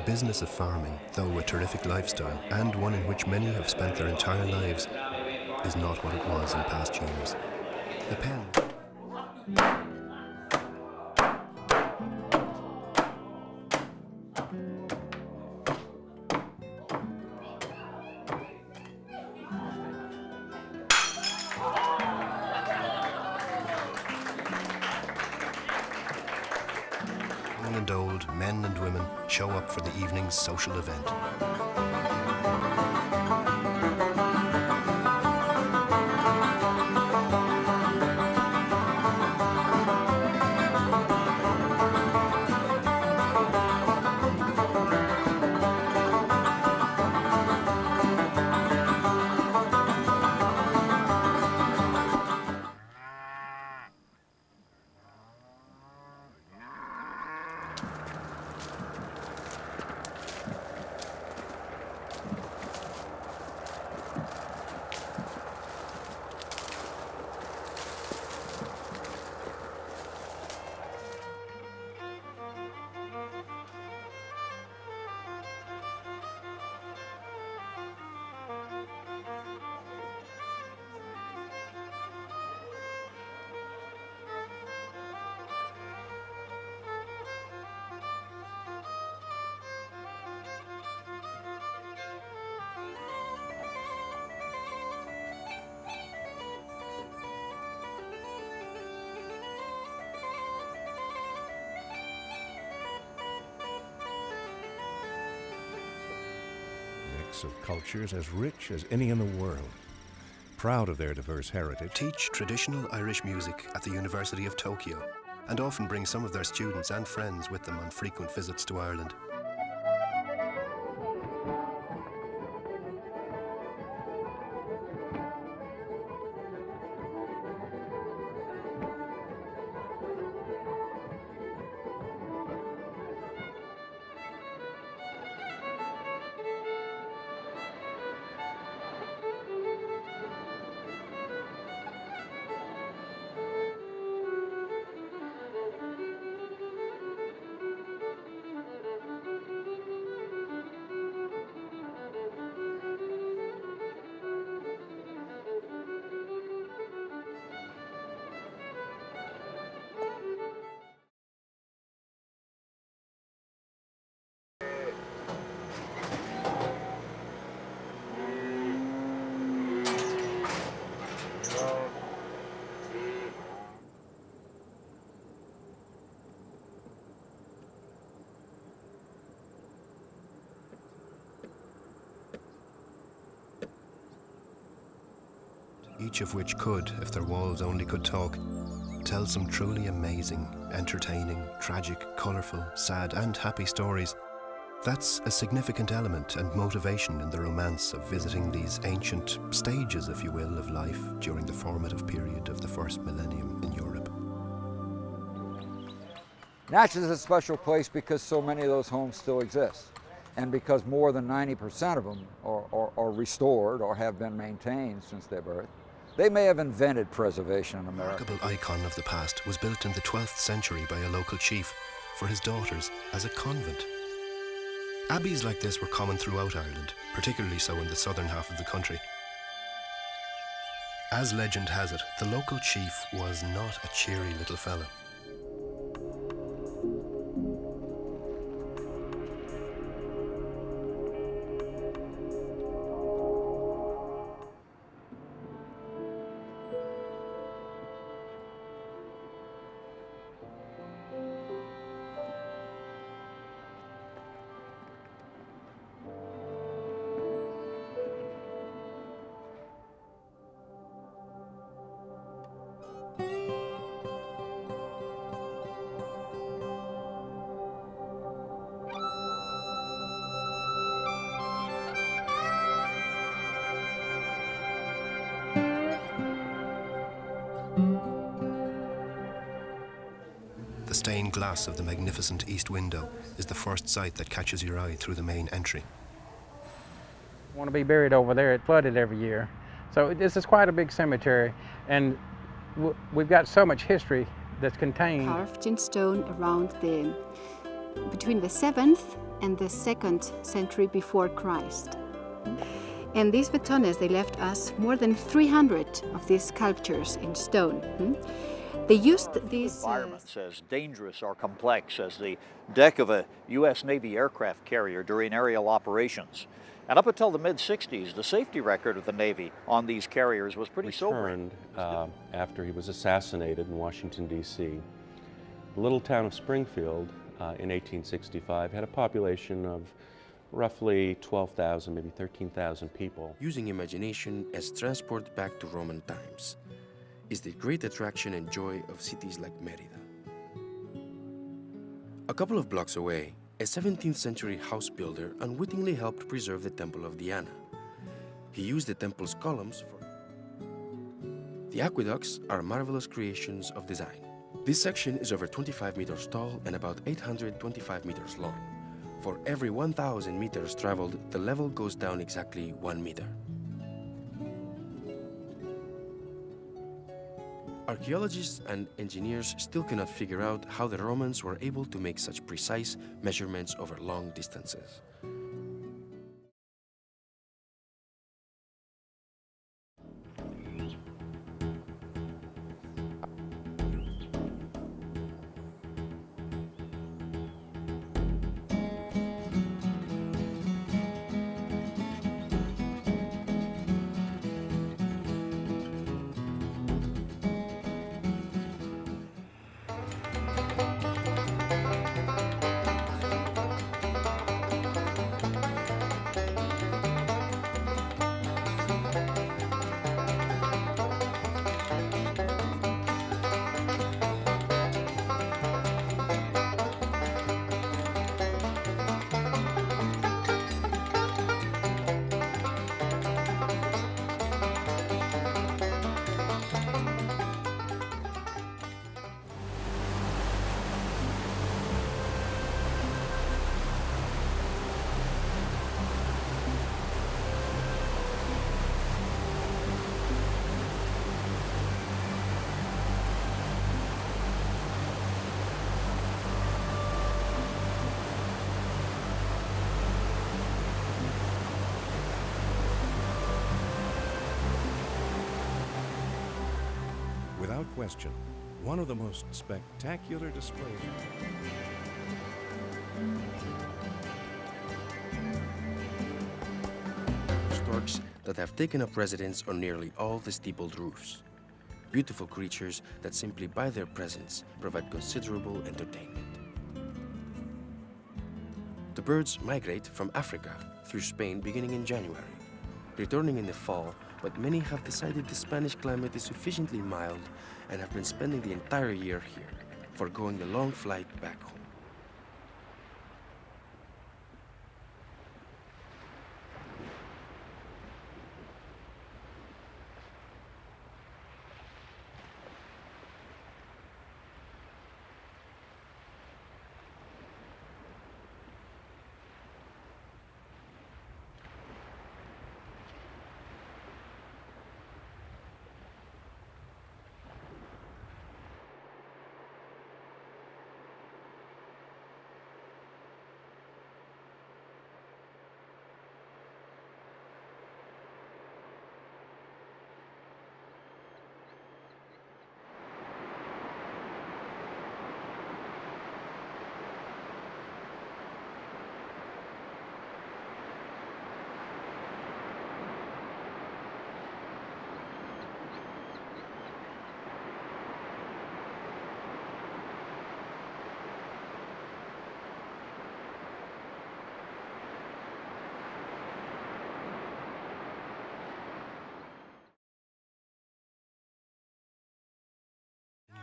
business of farming, though a terrific lifestyle, and one in which many have spent their entire lives, is not what it was in past years. The pen. Young and old, men and women, show up for the evening's social event. Of cultures as rich as any in the world, proud of their diverse heritage. Teach traditional Irish music at the University of Tokyo, and often bring some of their students and friends with them on frequent visits to Ireland. Each of which could, if their walls only could talk, tell some truly amazing, entertaining, tragic, colourful, sad and happy stories. That's a significant element and motivation in the romance of visiting these ancient stages, if you will, of life during the formative period of the first millennium in Europe. Natchez is a special place because so many of those homes still exist, and because more than 90% of them are restored or have been maintained since their birth. They may have invented preservation in America. A remarkable icon of the past was built in the 12th century by a local chief for his daughters as a convent. Abbeys like this were common throughout Ireland, particularly so in the southern half of the country. As legend has it, the local chief was not a cheery little fella. The stained glass of the magnificent east window is the first sight that catches your eye through the main entry. I want to be buried over there. It flooded every year. So this is quite a big cemetery, and we've got so much history that's contained. Carved in stone around between the 7th and the 2nd century before Christ. And these vetones, they left us more than 300 of these sculptures in stone. They used these environments as dangerous or complex as the deck of a U.S. Navy aircraft carrier during aerial operations. And up until the mid-60s, the safety record of the Navy on these carriers was pretty sobering. After he was assassinated in Washington, D.C. The little town of Springfield in 1865 had a population of roughly 12,000, maybe 13,000 people. Using imagination as transport back to Roman times is the great attraction and joy of cities like Mérida. A couple of blocks away, a 17th century house builder unwittingly helped preserve the Temple of Diana. He used the temple's columns for... The aqueducts are marvelous creations of design. This section is over 25 meters tall and about 825 meters long. For every 1,000 meters traveled, the level goes down exactly 1 meter. Archaeologists and engineers still cannot figure out how the Romans were able to make such precise measurements over long distances. Without question, one of the most spectacular displays. Storks that have taken up residence on nearly all the steepled roofs. Beautiful creatures that simply by their presence provide considerable entertainment. The birds migrate from Africa through Spain beginning in January, returning in the fall, but many have decided the Spanish climate is sufficiently mild and have been spending the entire year here, foregoing the long flight back home.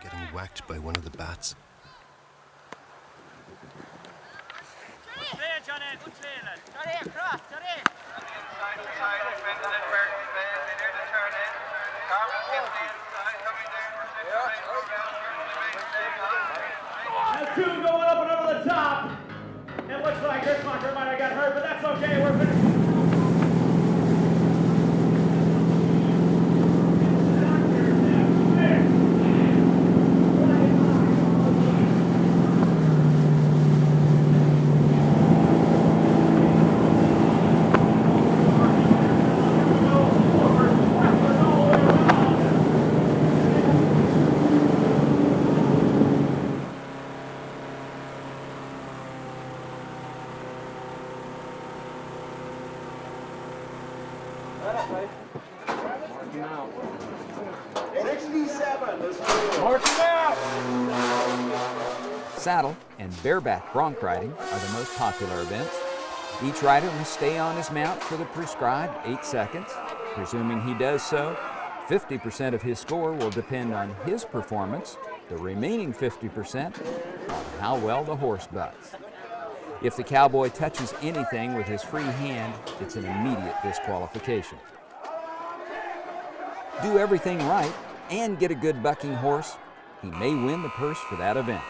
Getting whacked by one of the bats. There's two going up and over the top. It looks like this fucker might have got hurt, but that's okay. We're finished. Saddle and bareback bronc riding are the most popular events. Each rider must stay on his mount for the prescribed 8 seconds. Presuming he does so, 50% of his score will depend on his performance, the remaining 50% on how well the horse bucks. If the cowboy touches anything with his free hand, it's an immediate disqualification. Do everything right and get a good bucking horse, he may win the purse for that event.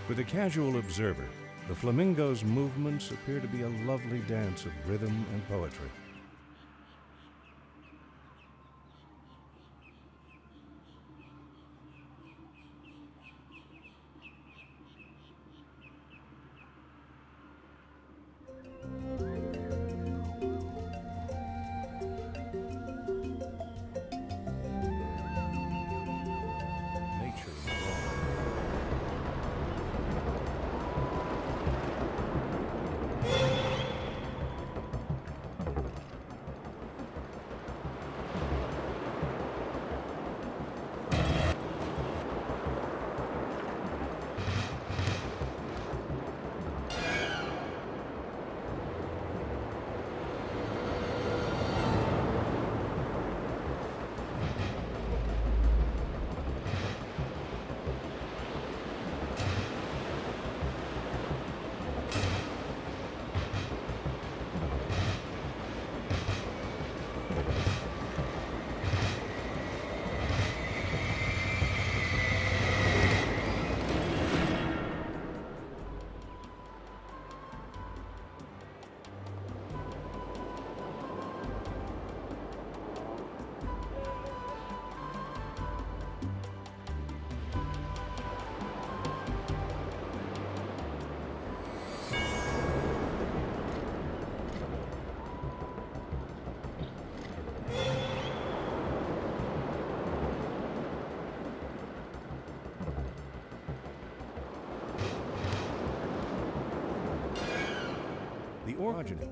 For the casual observer, the flamingo's movements appear to be a lovely dance of rhythm and poetry. The orogeny.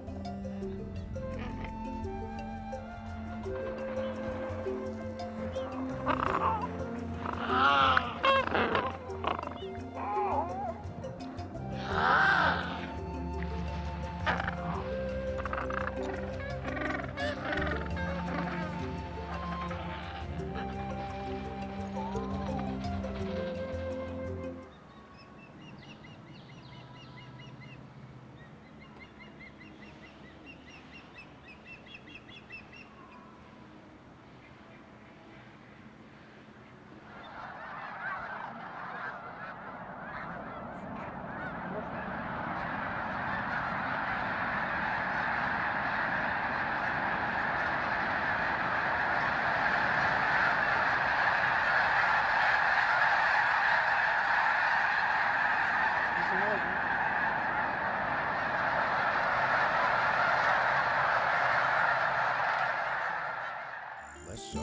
Less so.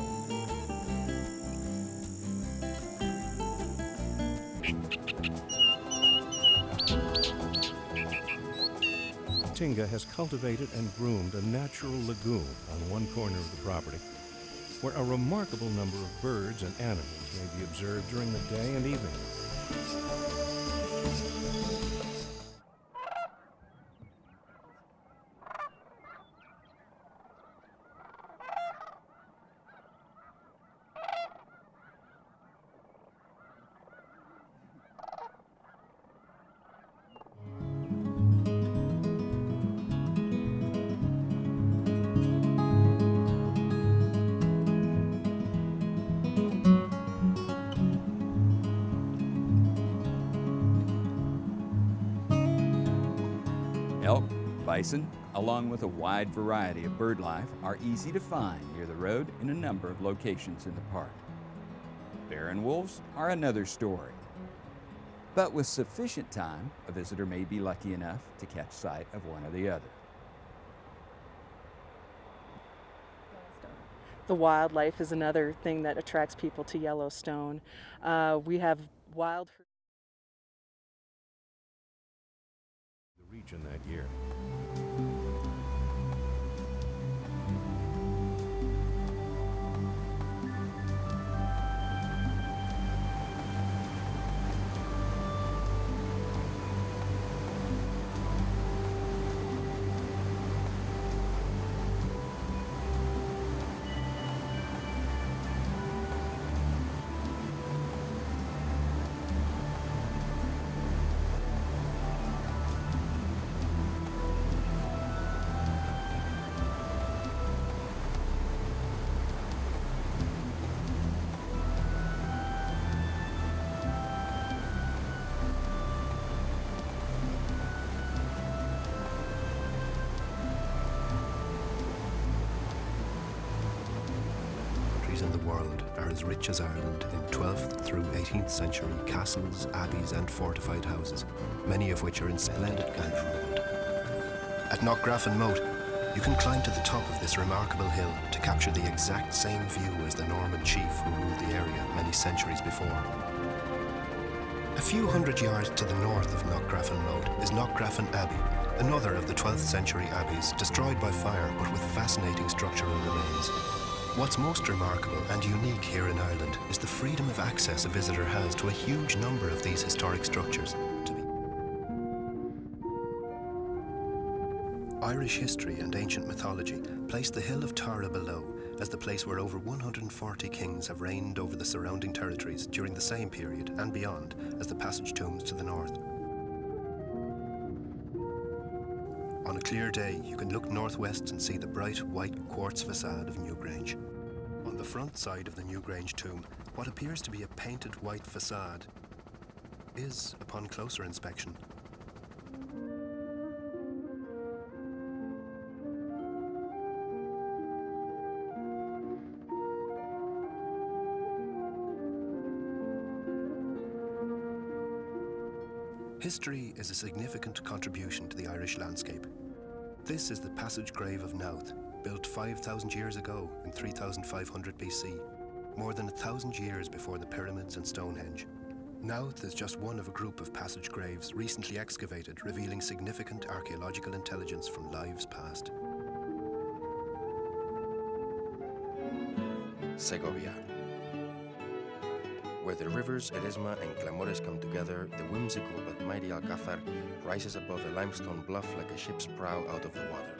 Tinga has cultivated and groomed a natural lagoon on one corner of the property, where a remarkable number of birds and animals may be observed during the day and evening. Elk, bison, along with a wide variety of bird life, are easy to find near the road in a number of locations in the park. Bear and wolves are another story. But with sufficient time, a visitor may be lucky enough to catch sight of one or the other. The wildlife is another thing that attracts people to Yellowstone. We have wild The region that year. In the world are as rich as Ireland in 12th through 18th century castles, abbeys and fortified houses, many of which are in splendid and ruined. At Knockgraffon Moat, you can climb to the top of this remarkable hill to capture the exact same view as the Norman chief who ruled the area many centuries before. A few hundred yards to the north of Knockgraffon Moat is Knockgraffon Abbey, another of the 12th century abbeys destroyed by fire but with fascinating structural remains. What's most remarkable and unique here in Ireland is the freedom of access a visitor has to a huge number of these historic structures. Irish history and ancient mythology place the hill of Tara below as the place where over 140 kings have reigned over the surrounding territories during the same period and beyond as the passage tombs to the north. On a clear day, you can look northwest and see the bright white quartz facade of Newgrange. On the front side of the Newgrange tomb, what appears to be a painted white facade is, upon closer inspection, history is a significant contribution to the Irish landscape. This is the passage grave of Knowth, built 5,000 years ago in 3,500 BC, more than 1,000 years before the pyramids and Stonehenge. Knowth is just one of a group of passage graves recently excavated, revealing significant archaeological intelligence from lives past. Segovia. Where the rivers Eresma and Clamores come together, the whimsical but mighty Alcázar rises above a limestone bluff like a ship's prow out of the water.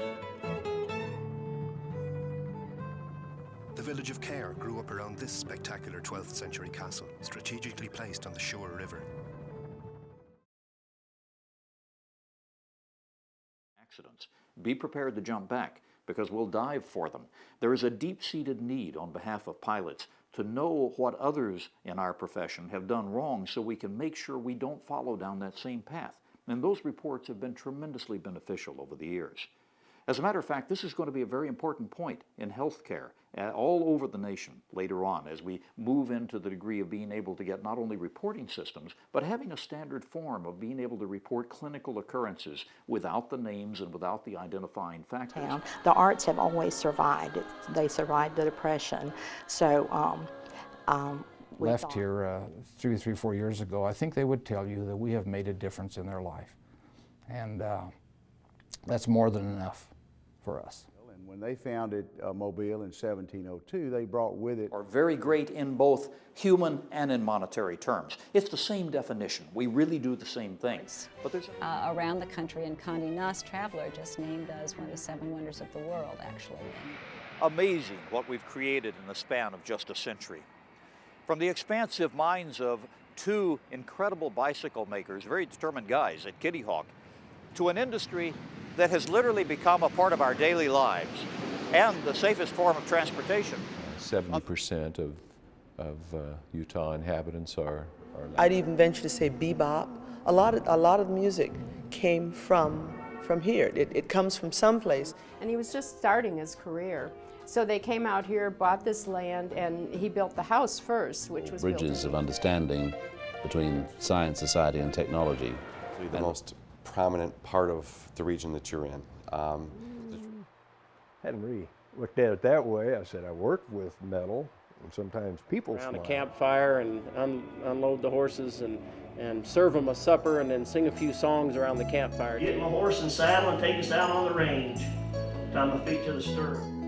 The village of Cahir grew up around this spectacular 12th century castle, strategically placed on the Suir River. Accidents. Be prepared to jump back, because we'll dive for them. There is a deep-seated need on behalf of pilots to know what others in our profession have done wrong so we can make sure we don't follow down that same path. And those reports have been tremendously beneficial over the years. As a matter of fact, this is going to be a very important point in healthcare all over the nation later on as we move into the degree of being able to get not only reporting systems, but having a standard form of being able to report clinical occurrences without the names and without the identifying factors. The arts have always survived. They survived the Depression. So left here 3-4 years ago, I think they would tell you that we have made a difference in their life. And that's more than enough for us. And when they founded Mobile in 1702, they brought with it... Are very great in both human and in monetary terms. It's the same definition. We really do the same things. But there's around the country, and Condé Nast Traveler just named us one of the 7 wonders of the world, actually. Amazing what we've created in the span of just a century. From the expansive minds of 2 incredible bicycle makers, very determined guys at Kitty Hawk, to an industry that has literally become a part of our daily lives and the safest form of transportation. 70% of Utah inhabitants are I'd even venture to say bebop. A lot of music came from from here. It comes from someplace. And he was just starting his career. So they came out here, bought this land, and he built the house first, which was bridges of understanding between science, society, and technology. The most prominent part of the region that you're in. Hadn't really looked at it that way. I said I worked with metal, and sometimes people around smile. a campfire and unload the horses and serve them a supper and then sing a few songs around the campfire. Get my horse and saddle and take us out on the range. Tie my feet to the stirrup.